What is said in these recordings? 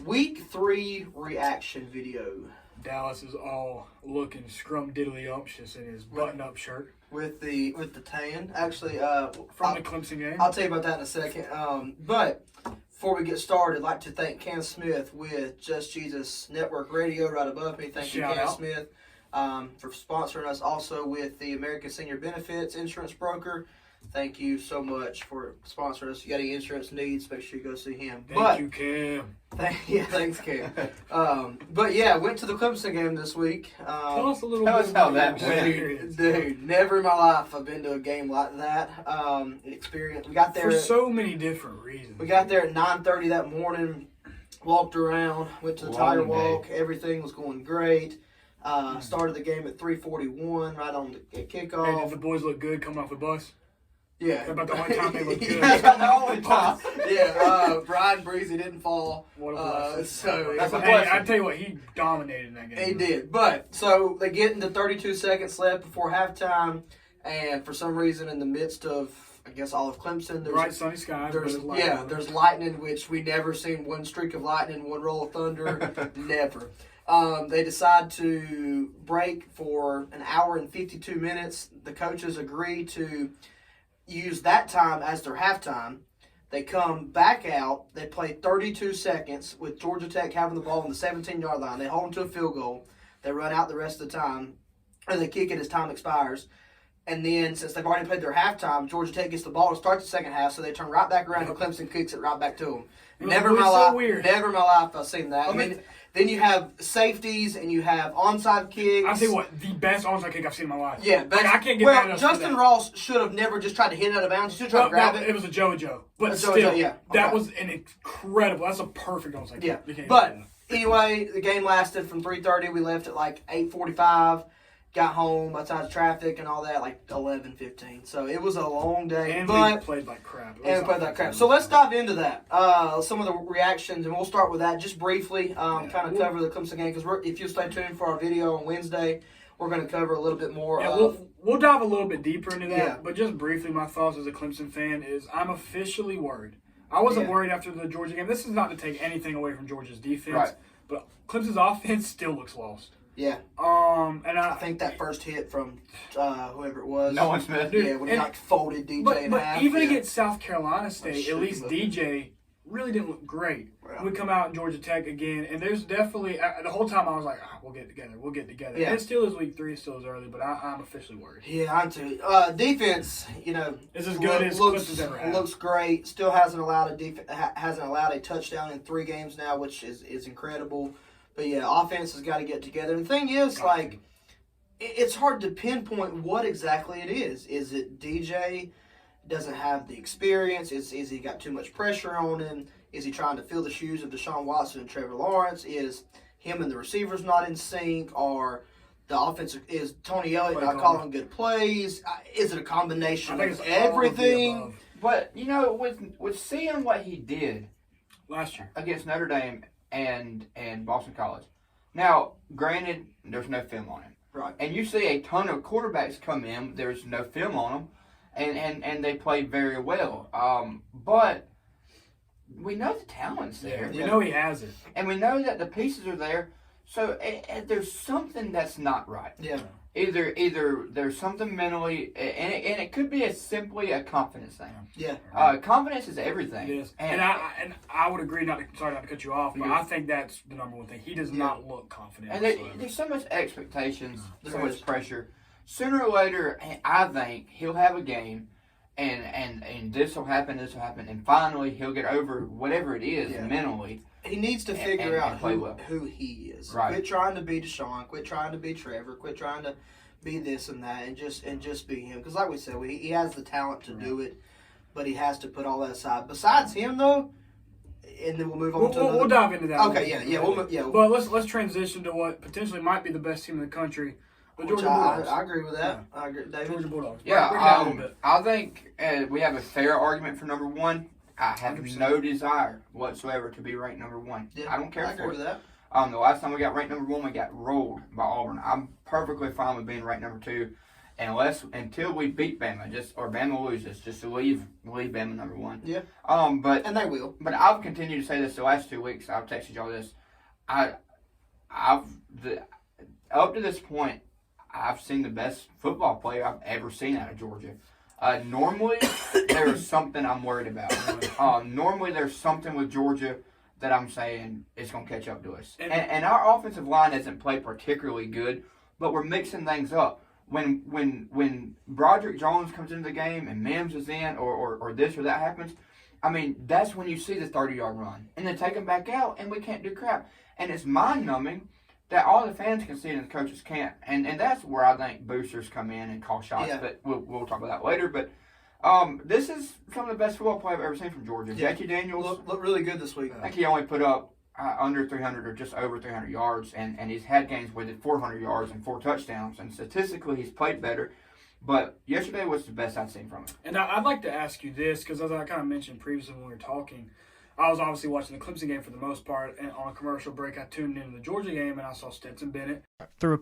Week 3 reaction video. Dallas is all looking scrum-diddly-umptious in his button-up shirt. With the tan. Actually, from the Clemson game. I'll tell you about that in a second. But before we get started, I'd like to thank Cam Smith with Just Jesus Network Radio right above me. Thank you, Cam Smith, for sponsoring us. Also with the American Senior Benefits Insurance Broker. Thank you so much for sponsoring us. If you got any insurance needs, make sure you go see him. Thank you, Cam. Thanks, Cam. But yeah, went to the Clemson game this week. Tell us a little Tell bit us how about that your went. experience. Dude, never in my life I've been to a game like that. Experience. We got there for so many different reasons. We got there at 9:30 that morning. Walked around, went to the Tiger Walk. Everything was going great. Started the game at 3:41, right on the kickoff. Hey, did the boys look good coming off the bus? Yeah. About the only time they looked good. the only time. Yeah, Brian Breezy didn't fall. What a blessing. So That's a Hey, blessing. I tell you what, he dominated in that game. he did. But, so they get into 32 seconds left before halftime, and for some reason in the midst of, I guess, all of Clemson, there's Bright sunny skies. there's lightning, which we never seen one streak of lightning, one roll of thunder, never. They decide to break for an hour and 52 minutes. The coaches agree to use that time as their halftime. They come back out. They play 32 seconds with Georgia Tech having the ball on the 17-yard line. They hold them to a field goal. They run out the rest of the time, and they kick it as time expires. And then, since they've already played their halftime, Georgia Tech gets the ball to start the second half, so they turn right back around and Clemson kicks it right back to them. Never in my life I've seen that. I mean, then you have safeties and you have onside kicks. I'll tell you what, the best onside kick I've seen in my life. Yeah, like, I can't get mad enough Justin Ross should have never just tried to hit it out of bounds. He should have tried to grab it. It was a JoJo. But still, yeah. That was an incredible, that's a perfect onside yeah. kick. But anyway, the game lasted from 3:30. We left at like 8:45. Got home outside of traffic and all that, like 11:15. So it was a long day. And we played like crap. So let's dive into that. Some of the reactions, and we'll start with that just briefly. Kind of cover the Clemson game because if you stay tuned for our video on Wednesday, we're going to cover a little bit more. Yeah, we'll dive a little bit deeper into that. Yeah. But just briefly, my thoughts as a Clemson fan is I'm officially worried. I wasn't worried after the Georgia game. This is not to take anything away from Georgia's defense, but Clemson's offense still looks lost. Yeah. And I think that first hit from whoever it was. Nolan Smith. Yeah, when he folded DJ in half. But even against South Carolina State, at least good. DJ really didn't look great. Well, we come out in Georgia Tech again, and there's definitely the whole time I was like, we'll get together. Yeah. And it still is week 3, it still is early, but I'm officially worried. Yeah, I'm too. Defense, is as good as Clemson's ever had. Looks great. Still hasn't allowed a touchdown in 3 games now, which is incredible. But yeah, offense has got to get together. And the thing is, it's hard to pinpoint what exactly it is. Is it DJ doesn't have the experience? Is he got too much pressure on him? Is he trying to fill the shoes of Deshaun Watson and Trevor Lawrence? Is him and the receivers not in sync? Or the offensive, is Tony Elliott not calling good plays? Is it a combination of everything? But, with seeing what he did last year against Notre Dame and Boston College. Now, granted, there's no film on him. Right. And you see a ton of quarterbacks come in, there's no film on them, and they play very well. But we know the talent's there. We know he has it. And we know that the pieces are there. So there's something that's not right. Yeah. Either there's something mentally, and it could be simply a confidence thing. Yeah. Confidence is everything. It is. And I would agree, sorry not to cut you off, but I think that's the number one thing. He does not look confident. And there's so much expectations, so much pressure. Sooner or later, I think he'll have a game, and this will happen, and finally he'll get over whatever it is mentally. He needs to figure out and who he is. Right. Quit trying to be Deshaun. Quit trying to be Trevor. Quit trying to be this and that, and just be him. Because like we said, he has the talent to do it, but he has to put all that aside. Besides him, though, and then we'll move on to we'll dive into that. Okay, yeah. But let's transition to what potentially might be the best team in the country. The Georgia Bulldogs. I agree with that. Yeah. I agree, David. Georgia Bulldogs. Yeah, I think we have a fair argument for number 1. I have 100%. no desire whatsoever to be ranked number 1. Yeah, I don't care I for agree it. with that. The last time we got ranked number 1, we got rolled by Auburn. I'm perfectly fine with being ranked number 2. until we beat Bama, or Bama loses, just to leave Bama number one. Yeah. But And they will. But I've continued to say this the last 2 weeks. I've texted y'all this. Up to this point, I've seen the best football player I've ever seen out of Georgia. Normally, there's something I'm worried about. Normally, there's something with Georgia that I'm saying it's going to catch up to us. And our offensive line hasn't played particularly good, but we're mixing things up. When Broderick Jones comes into the game and Mims is in, or this or that happens, I mean, that's when you see the 30-yard run. And then take them back out, and we can't do crap. And it's mind-numbing that all the fans can see it and the coaches can't. And that's where I think boosters come in and call shots. Yeah. But we'll talk about that later. But this is some of the best football play I've ever seen from Georgia. Yeah. JT Daniels looked really good this week. I think he only put up under 300 or just over 300 yards. And he's had games with it 400 yards and 4 touchdowns. And statistically, he's played better. But yesterday was the best I've seen from him. And I'd like to ask you this, because as I kind of mentioned previously when we were talking, I was obviously watching the Clemson game for the most part, and on a commercial break, I tuned into the Georgia game, and I saw Stetson Bennett threw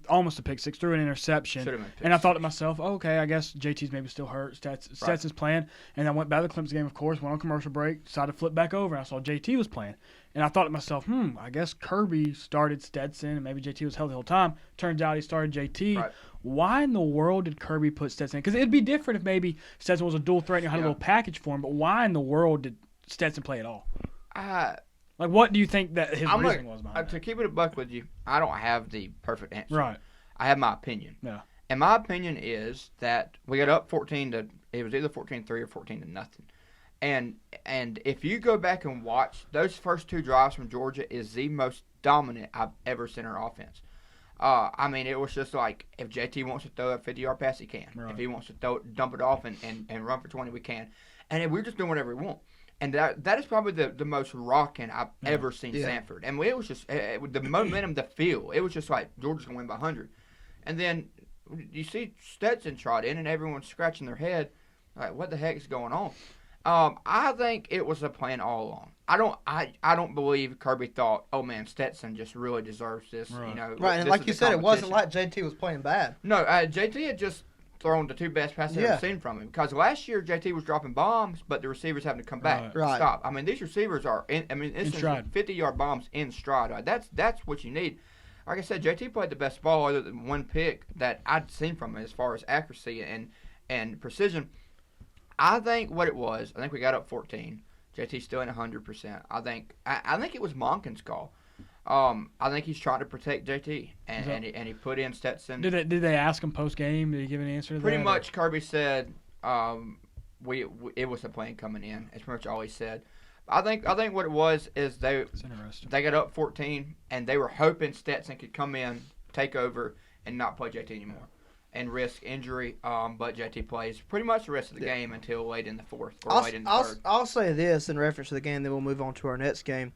almost a pick six, threw an interception, and I thought to myself, okay, I guess JT's maybe still hurt, Stetson's playing, and I went back to the Clemson game, of course, went on commercial break, decided to flip back over, and I saw JT was playing, and I thought to myself, I guess Kirby started Stetson, and maybe JT was healthy the whole time. Turns out he started JT. Right. Why in the world did Kirby put Stetson in? Because it'd be different if maybe Stetson was a dual threat and you had a little package for him, but why in the world did Stetson play at all? Like, what do you think that his reasoning was behind that? To keep it a buck with you, I don't have the perfect answer. Right. I have my opinion. Yeah. And my opinion is that we got up 14 to, it was either 14-3 or 14 to nothing. And if you go back and watch, those first 2 drives from Georgia is the most dominant I've ever seen our offense. I mean, it was just like, if JT wants to throw a 50-yard pass, he can. Right. If he wants to dump it off and run for 20, we can. And we're just doing whatever we want. And that is probably the most rocking I've ever seen Sanford. And it was just the momentum, the feel. It was just like, Georgia's going to win by 100. And then you see Stetson trot in, and everyone's scratching their head, like, what the heck is going on? I think it was a plan all along. I don't believe Kirby thought, oh man, Stetson just really deserves this. Right. You know, right, and like you said, it wasn't like JT was playing bad. No, JT had just thrown the 2 best passes I've ever seen from him. Because last year JT was dropping bombs, but the receivers having to come back. Right. Stop. I mean, these receivers are in stride. 50-yard bombs in stride. Right? That's what you need. Like I said, JT played the best ball other than 1 pick that I'd seen from him as far as accuracy and precision. I think what it was, I think we got up 14. JT's still in 100%. I think it was Monken's call. I think he's trying to protect JT, and he put in Stetson. Did they ask him post game? Did he give an answer to that? Pretty much, Kirby said it was a plan coming in. That's pretty much all he said. I think what it was is they got up 14, and they were hoping Stetson could come in, take over, and not play JT anymore, and risk injury. But JT plays pretty much the rest of the game until late in the fourth or late in the third. I'll say this in reference to the game, then we'll move on to our next game.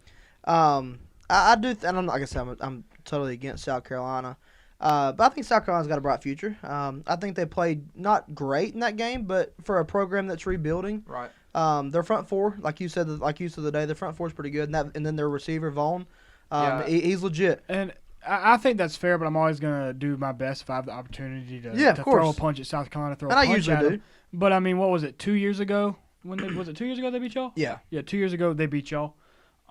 I do, and I'm like I said, I'm totally against South Carolina, but I think South Carolina's got a bright future. I think they played not great in that game, but for a program that's rebuilding, right? Their front four, like you said the day, the front four is pretty good, and then their receiver Vaughn, he's legit. And I think that's fair, but I'm always gonna do my best if I have the opportunity to throw a punch at South Carolina. And I usually do. But I mean, what was it? 2 years ago? Was it 2 years ago they beat y'all? Yeah. Yeah, 2 years ago they beat y'all.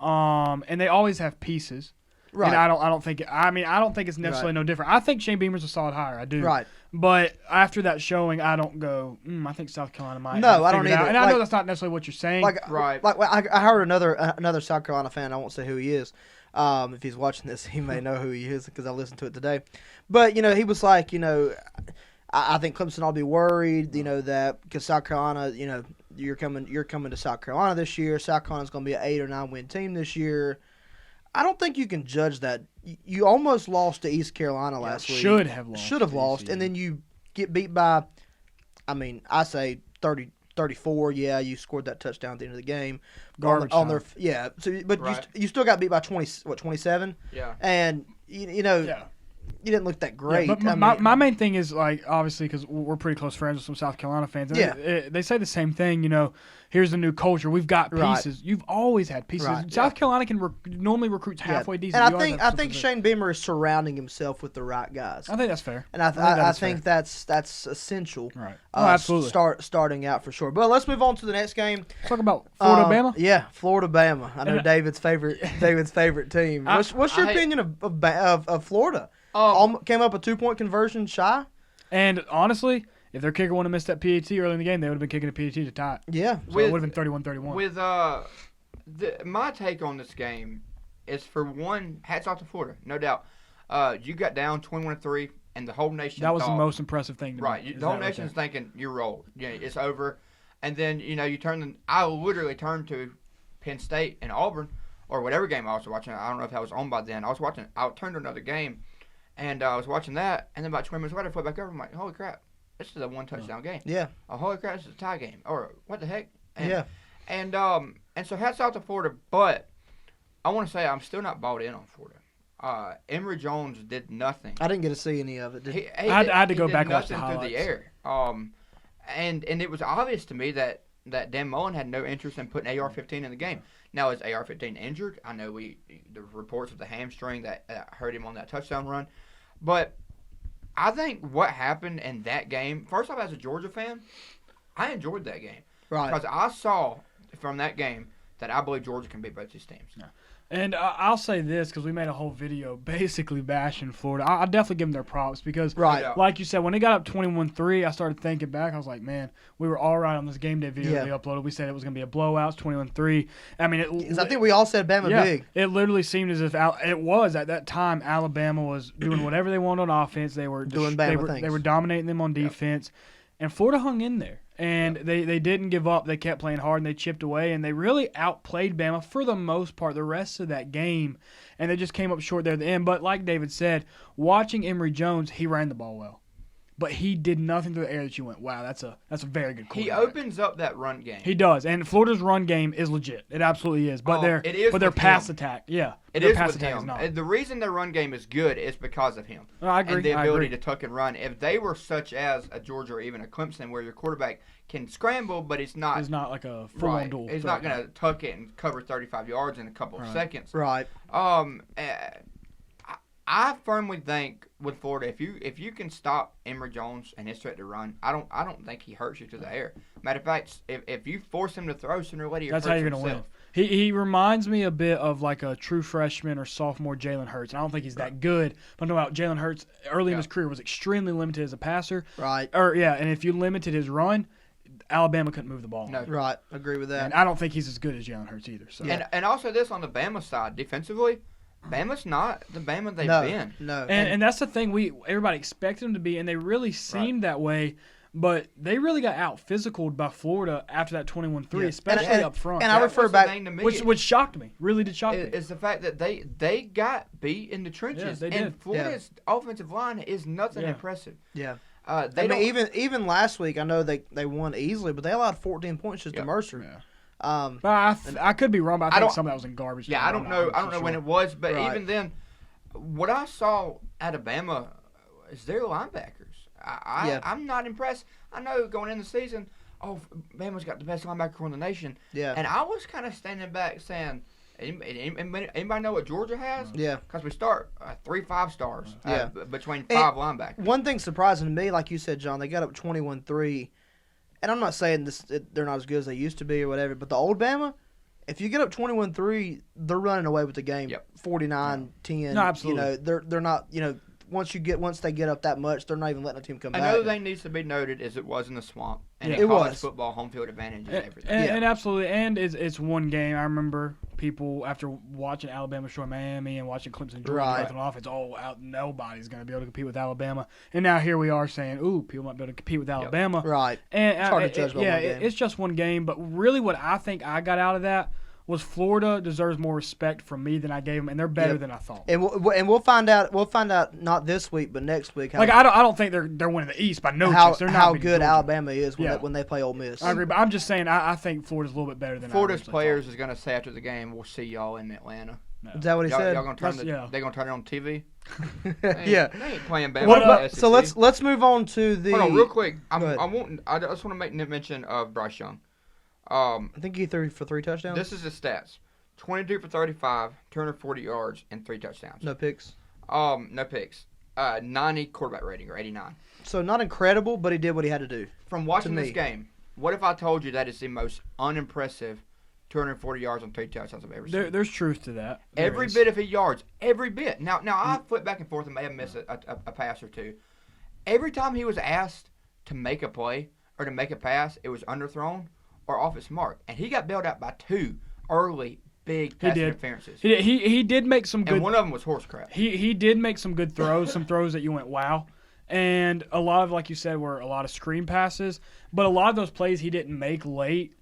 And they always have pieces. Right. And I don't think it's necessarily no different. I think Shane Beamer's a solid hire. I do. Right. But after that showing, I don't go, I think South Carolina might. No, I don't either. And I know that's not necessarily what you're saying. Like I heard another South Carolina fan. I won't say who he is. If he's watching this, he may know who he is because I listened to it today. But he was like, I think Clemson will be worried, that because South Carolina, you're coming to South Carolina this year. South Carolina's going to be an 8 or 9 win team this year. I don't think you can judge that. You almost lost to East Carolina last week. Should have lost. And then you get beat by, I say 34. Yeah, you scored that touchdown at the end of the game. Garbage on their So, but you still got beat by 27. Yeah. And Yeah. that great. Yeah, but my main thing is, like, obviously, because we're pretty close friends with some South Carolina fans. And Yeah. they say the same thing. Here's the new culture. We've got pieces. Right. You've always had pieces. Right. South Carolina can normally recruits halfway decent. And You always I have think something. Shane Beamer is surrounding himself with the right guys. I think that's fair. And I think that's essential. Right. Absolutely. Starting out for sure. But let's move on to the next game. Let's talk about Florida, Bama. Yeah, Florida, Bama. I know David's favorite team. What's your opinion of Florida? Came up a 2-point conversion shy. And honestly, if their kicker would have missed that PAT early in the game, they would have been kicking a PAT to tie it. Yeah. So it would have been 31-31. With my take on this game is, for one, hats off to Florida, no doubt. You got down 21-3, and the whole nation. That was the most impressive thing to me. Right, the whole nation's thinking you're rolled. It's over, and then you turn. I literally turned to Penn State and Auburn, or whatever game I was watching. I don't know if I was on by then. I turned to another game. And I was watching that, and then about 20 minutes later, I flipped back over. I'm like, holy crap, this is a one-touchdown game. Yeah. Oh, holy crap, this is a tie game. Or what the heck? Yeah. And so hats off to Florida, but I want to say I'm still not bought in on Florida. Emory Jones did nothing. I didn't get to see any of it. I had to go back and watch nothing the through highlights. the air. And it was obvious to me that Dan Mullen had no interest in putting AR-15 in the game. Now, is AR-15 injured? I know the reports of the hamstring that hurt him on that touchdown run. But I think what happened in that game, first off, as a Georgia fan, I enjoyed that game. Right. Because I saw from that game that I believe Georgia can beat both these teams. Yeah. And I'll say this, because we made a whole video basically bashing Florida. I'll definitely give them their props because, Right. like you said, when they got up 21-3, I started thinking back. I was like, man, we were all right on this game day video they uploaded. We said it was going to be a blowout, 21-3. I mean, I think we all said Bama big. It literally seemed as if it was at that time. Alabama was doing whatever they wanted on offense. They were Doing Bama things. They were dominating them on defense, and Florida hung in there. And they didn't give up. They kept playing hard, and they chipped away, and they really outplayed Bama for the most part the rest of that game. And they just came up short there at the end. But like David said, watching Emory Jones, he ran the ball well. But he did nothing through the air that you went, wow, that's a very good quarterback. He opens up that run game. He does. And Florida's run game is legit. It absolutely is. But their pass attack, It is with him. The reason their run game is good is because of him. I agree. And the ability to tuck and run. If they were such as a Georgia or even a Clemson, where your quarterback can scramble, but he's not like a full-on duel. He's not going to tuck it and cover 35 yards in a couple of seconds. Right. I firmly think with Florida, if you can stop Emory Jones and his threat to run, I don't think he hurts you to the air. Matter of fact, if you force him to throw sooner or later, that's how you're going to win. He reminds me a bit of like a true freshman or sophomore Jalen Hurts. And I don't think he's that good. But I'm talking about Jalen Hurts early in his career was extremely limited as a passer. Right. And if you limited his run, Alabama couldn't move the ball. No. Right. Agree with that. And I don't think he's as good as Jalen Hurts either. So. And also this on the Bama side, defensively, Bama's not the Bama they've been. No. And that's the thing everybody expected them to be, and they really seemed that way. But they really got out physicaled by Florida after that 21-3, especially up front. And I refer back, which shocked me. Really did shock me. It's the fact that they got beat in the trenches. Yeah, they did. And Florida's offensive line is nothing impressive. Yeah. Even last week, I know they won easily, but they allowed 14 points just to Mercer. Yeah. I could be wrong, but I think some of that was in garbage. Yeah, I don't know when it was, but Right. even then, what I saw at Alabama is their linebackers. I'm not impressed. I know going into the season, Bama's got the best linebacker in the nation. Yeah. And I was kind of standing back saying, anybody know what Georgia has? Yeah. Because we start 3 5-stars between 5 linebackers. One thing surprising to me, like you said, John, they got up 21-3. And I'm not saying they're not as good as they used to be or whatever, but the old Bama, if you get up 21-3, they're running away with the game. Yep. 49-10. No, absolutely. They're not, once they get up that much, they're not even letting a team come back. Another thing needs to be noted is it was in the swamp. And it in college was. football, home field advantage is everything. And absolutely. And it's one game. I remember people, after watching Alabama destroy Miami and watching Clemson Georgia on offense, nobody's going to be able to compete with Alabama. And now here we are saying, people might be able to compete with Alabama. Right. And it's hard to judge by one game. It's just one game. But really what I think I got out of that was Florida deserves more respect from me than I gave them, and they're better than I thought. And we'll find out. We'll find out not this week, but next week. I don't think they're winning the East by no chance. They're not how good Georgia. Alabama is when they play Ole Miss. I agree, but I'm just saying I think Florida's a little bit better than Florida's players is going to say after the game, "We'll see y'all in Atlanta." No. Is that what he said? Y'all gonna turn Yeah. They gonna turn it on TV? Yeah. They ain't playing bad. What with about, the so SEC. let's move on to the. Hold on, real quick. I ahead. just want to make mention of Bryce Young. I think he threw for 3 touchdowns. This is his stats: 22 for 35, 240 yards, and 3 touchdowns. No picks. No picks. 90 quarterback rating or 89. So not incredible, but he did what he had to do. From watching To this me. game, what if I told you that is the most unimpressive 240 yards on 3 touchdowns I've ever seen? There's truth to that. There Every is. bit of his yards, every bit. Now I flip back and forth and may have missed a pass or two. Every time he was asked to make a play or to make a pass, it was underthrown or off its mark, and he got bailed out by 2 early big pass did. interferences. He did make some good. And one of them was horse crap. He did make some good throws, some throws that you went wow, and a lot of, like you said, were a lot of screen passes. But a lot of those plays he didn't make late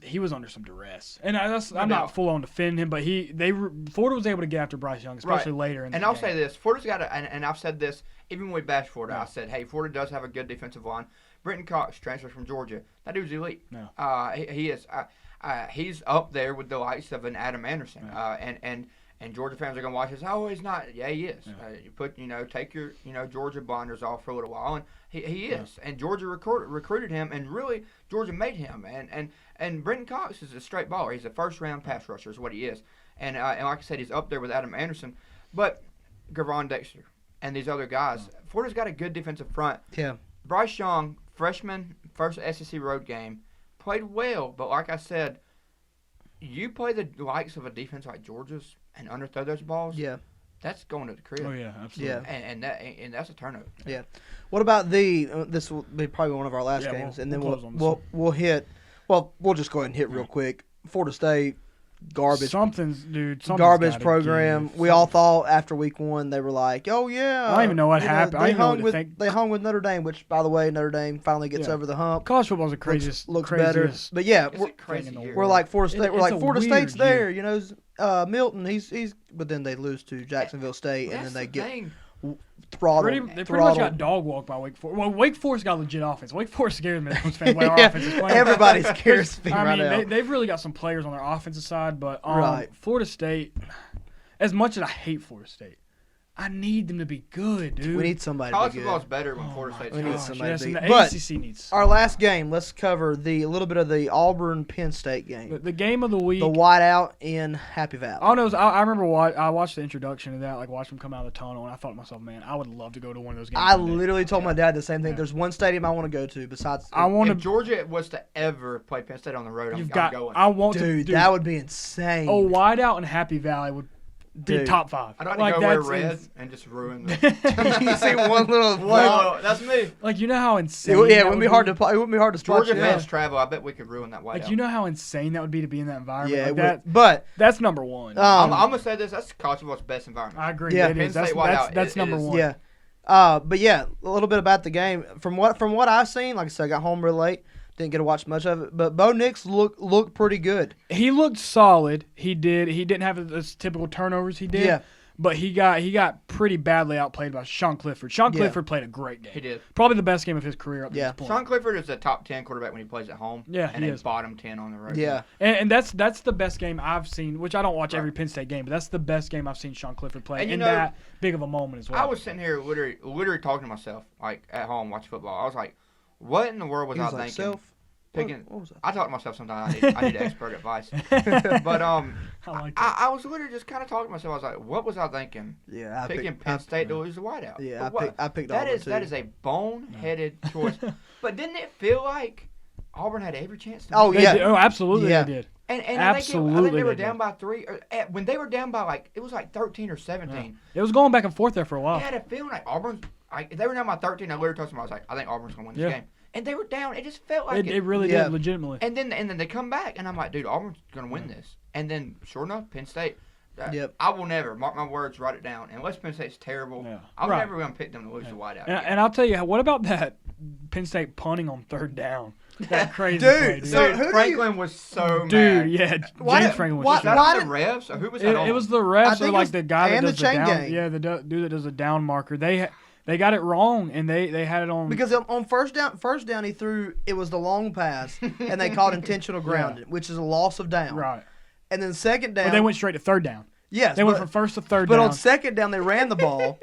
he was under some duress. And I'm not full on defending him, but Florida was able to get after Bryce Young, especially later in the game. And I'll say this: Florida's got and I've said this even when we bashed Florida. I said, hey, Florida does have a good defensive line. Brenton Cox transfers from Georgia. That dude's elite. No. He is. He's up there with the likes of an Adam Anderson. And Georgia fans are gonna watch this. Oh, he's not. Yeah, he is. Yeah. Take your Georgia blinders off for a little while, and he is. And Georgia recruited him, and really Georgia made him. And Brenton Cox is a straight baller. He's a first round pass rusher, is what he is. And like I said, he's up there with Adam Anderson, but Gavon Dexter and these other guys. Florida's got a good defensive front. Yeah. Bryce Young, freshman, first SEC road game, played well, but like I said, you play the likes of a defense like Georgia's and underthrow those balls. Yeah. That's going to the crib. Oh yeah, absolutely. Yeah. And that's a turnover. Yeah. What about this will be probably one of our last Yeah, games, we'll- and then we'll we'll close on this we'll hit. Well, we'll just go ahead and hit real quick. Florida State, garbage. Something's Garbage gotta program. give. We all thought after week 1 they were like, "Oh yeah." I don't even know what you happened. I They don't even know hung what with to think. they hung with Notre Dame, which by the way, Notre Dame finally gets Yeah. over the hump. College football's the craziest. Looks better. craziest But yeah, It's we're, a crazy in the year. we're like Florida State. We're It's like a Florida weird State's year. there. You know, Milton. He's. But then they lose to Jacksonville State, and That's then they the get thing. throttled. They pretty much got dog walked by Wake Forest. Well, Wake Forest got legit offense. Wake Forest scares me. The way our Yeah, offense is playing. everybody scares me I right mean, now. they've really got some players on their offensive side, but Right. Florida State, as much as I hate Florida State, I need them to be good, dude. We need somebody to College be football's good. better when Florida State's We need good. somebody yes, to be- and the but ACC needs. Our last game. Let's cover a little bit of the Auburn Penn State game. The game of the week. The whiteout in Happy Valley. I don't know. I remember I watched the introduction of that, like watched them come out of the tunnel, and I thought to myself, man, I would love to go to one of those games. I one day. literally told my dad the same thing. Yeah. There's one stadium I want to go to besides. I want If to. Georgia was to ever play Penn State on the road, I'm going. I want dude, to. that would be insane. A whiteout in Happy Valley would be Dude. top 5. I'd like like to go wear that's red ins- and just ruin the. You see one little. Whoa, that's me. Like you know how insane. Yeah, it that wouldn't be hard to. It wouldn't be hard to spot Georgia you. fans travel. I bet we could ruin that whiteout. Like you know how insane that would be to be in that environment. Yeah, like it that. would. But That's number one. I'm gonna say this. That's college football's best environment. I agree. Yeah. It Penn is. That's State whiteout, that's it number is. one. yeah, but yeah, a little bit about the game. From what I've seen, like I said, I got home real late. Didn't get to watch much of it, but Bo Nix looked pretty good. He looked solid. He did. He didn't have those typical turnovers he did. Yeah. But he got pretty badly outplayed by Sean Clifford. Sean Yeah. Clifford played a great game. He did. Probably the best game of his career up to Yeah. this point. Sean Clifford is a top 10 quarterback when he plays at home. Yeah, and he a is. bottom 10 on the road. Yeah, And that's the best game I've seen, which I don't watch every Penn State game, but that's the best game I've seen Sean Clifford play And you in know, that big of a moment as well. I was sitting here literally talking to myself, like at home watching football. I was like, what in the world was he I was like thinking? self. Picking, What was that? I talk to myself sometimes. I need expert advice. But I like that. I was literally just kind of talking to myself. I was like, what was I thinking? Yeah, I Picking picked Penn State to lose the whiteout. Yeah, But I picked that Auburn is that too. is a boneheaded choice. But didn't it feel like Auburn had every chance to Oh, win? They yeah. did. Oh, absolutely Yeah. they did. And I think Absolutely they were they down did. by 3. Or when they were down by like it was like 13 or 17. It was going back and forth there for a I while. had a feeling like Auburn's. If they were down by 13. I literally told somebody, I was like, I think Auburn's gonna win this Yeah. game. And they were down. It just felt like It really Yeah. did, legitimately. And then they come back, and I'm like, dude, Auburn's gonna win this. And then sure enough, Penn State. Yep. I will never mark my words. Wite it down. Unless Penn State's terrible, Yeah. I'm Right. never gonna pick them to lose the whiteout. And I'll tell you, what about that Penn State punting on third down? That crazy Dude, play, dude. so Dude, who do Franklin was so Dude, mad. yeah, Why- James Franklin was why- Was so that why on did- the refs or who was that on? It was the I refs think or it like was- the guy that and the does the chain down. gang. Yeah, the dude that does the down marker. They got it wrong, and they had it on. Because on first down he threw it was the long pass, and they called intentional grounding, which is a loss of down. right, And then second down, but they went straight to third down. Yes, They went from first to third but down. on second down they ran the ball,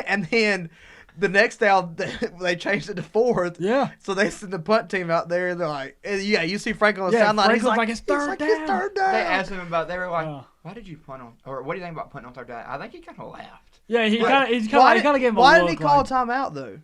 and then the next down they changed it to fourth. Yeah. So they sent the punt team out there. And they're like, yeah, you see Frank on the Yeah, sideline. He's Franklin's like, like, "It's third down." It's third down. They asked him about. They were like, Yeah. "Why did you punt on?" Or what do you think about punting on third down? I think he kind of laughed. Yeah, he Why kind of gave him a Why look. did he call like, a timeout though?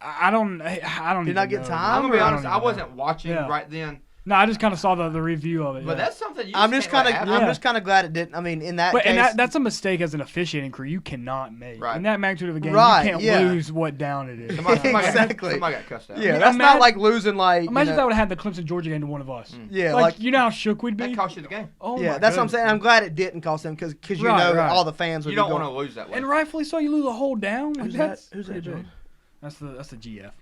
I don't. Did even not get know. time? I'm gonna be I don't honest. even I know. wasn't watching Yeah. right then, No, I just kind of saw the review of it. but yeah. that's something you. I'm just kind of Yeah. I'm just kind of glad it didn't. I mean, in that But case, and that's a mistake as an officiating crew you cannot make. Right. In that magnitude of a game, Right, you can't yeah. lose what down it is. Exactly. Somebody got cussed out. yeah, mean, that's not imagine- like losing like. Imagine you if that would have had the Clemson Georgia game to one of us. Yeah, Like, you know how shook we'd be. That cost you the game. Oh yeah, my that's what I'm goodness. saying. I'm glad it didn't cost them because you Right, know right. all the fans would You be don't going. want to lose that way. And rightfully so, you lose a whole down. Who's That's that? Who's that, pretty big. John? That's the GF.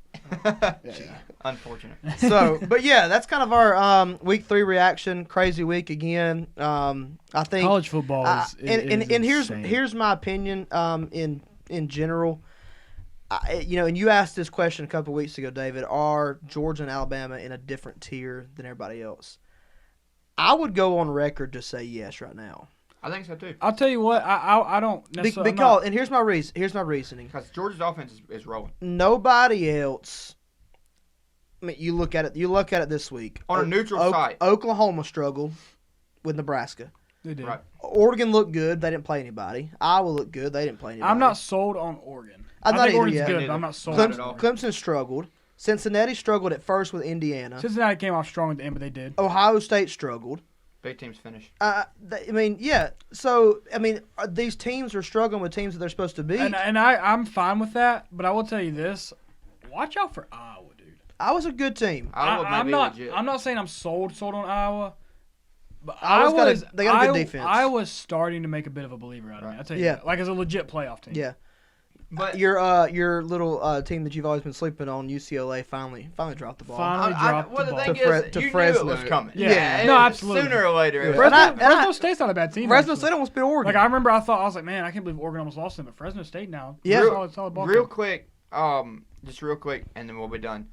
Unfortunate. So, but yeah, that's kind of our week 3 reaction. Crazy week again. I think College football is and insane. here's my opinion in general. And you asked this question a couple weeks ago, David. Are Georgia and Alabama in a different tier than everybody else? I would go on record to say yes right now. I think so too. I'll tell you what, I don't necessarily. Because and here's my reasoning. Because Georgia's offense is rolling Nobody else. I mean, you look at it this week on a neutral site. Oklahoma struggled with Nebraska. They did. Right. Oregon looked good. They didn't play anybody. Iowa looked good. They didn't play anybody. I'm not sold on Oregon. I'm I not think either Oregon's yet. good, Neither. but I'm not sold on at all. Clemson struggled. Cincinnati struggled at first with Indiana. Cincinnati came off strong at the end, but they did. Ohio State struggled. Big teams finish. I mean, yeah. So, I mean, these teams are struggling with teams that they're supposed to beat. And I'm fine with that, but I will tell you this: watch out for Iowa, dude. Iowa's a good team. Iowa may I'm be not. legit. I'm not saying I'm sold on Iowa, but Iowa's they got a good defense. Iowa's starting to make a bit of a believer out of me. I tell you, Yeah. that. Like as a legit playoff team. Yeah. But Your little team that you've always been sleeping on, UCLA, finally dropped the ball. Finally dropped well, the the ball. thing To is, you Fresno. knew it was coming. Yeah. it No, was absolutely. Sooner or later. it was And coming. Fresno State's not a bad team. Fresno actually. State almost beat Oregon. Like I remember, I was like, man, I can't believe Oregon almost lost them, but Fresno State now. Yeah. solid ball Real club. quick, just real quick, and then we'll be done.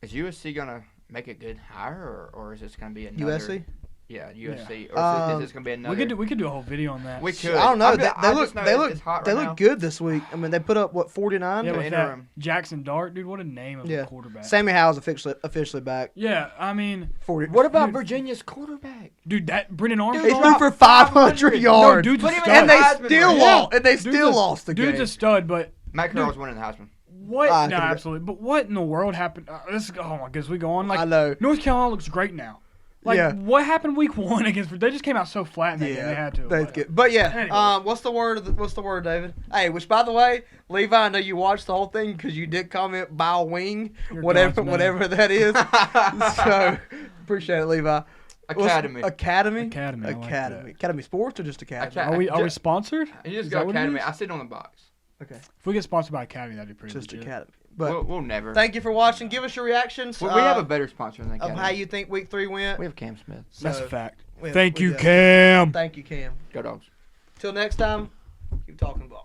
Is USC gonna make a good hire, or is this gonna be another USC? Yeah, USC. Or is this gonna be another? We could do a whole video on that. We could. I don't know. I'm They, just- they I look just know they it's hot look right now. good this week. I mean, they put up 49. Yeah, the with that interim. Jackson Dart, dude, what a name of a quarterback. Sammy Howell's officially back. Yeah, I mean, 40. What about Dude. Virginia's quarterback? dude, that Brennan He Armstrong. threw for 500 No, yards. dude's a Put him in stud. and they Heisman still race. lost. And they Dude's still a- lost the Dude's game. a stud, but Matt Carroll's winning the Heisman. what? I No, could've- absolutely. But what in the world happened? Oh my goodness, we go on. Like I know. North Carolina looks great now. Like Yeah. what happened week 1 against? They just came out so flat in that game. They had to. That's good. But yeah, Anyway. what's the word, David? Hey, which by the way, Levi, I know you watched the whole thing because you did comment "bow wing," You're whatever God's man. whatever that is. So appreciate it, Levi. Academy. Academy. Academy, I like that. Academy Sports or just Academy? Academy. Are we sponsored? You just Is go that what it Academy. is? I sit on the box. Okay, If we get sponsored by Academy, that'd be pretty just legit. Academy. But We'll never. thank you for watching. Give us your reactions. we have a better sponsor than of Academy. how you think Week 3 went. We have Cam Smith. That's So, a fact. we- Thank we you, got- Cam. Thank you, Cam. Go Dogs. Till next time, keep talking ball.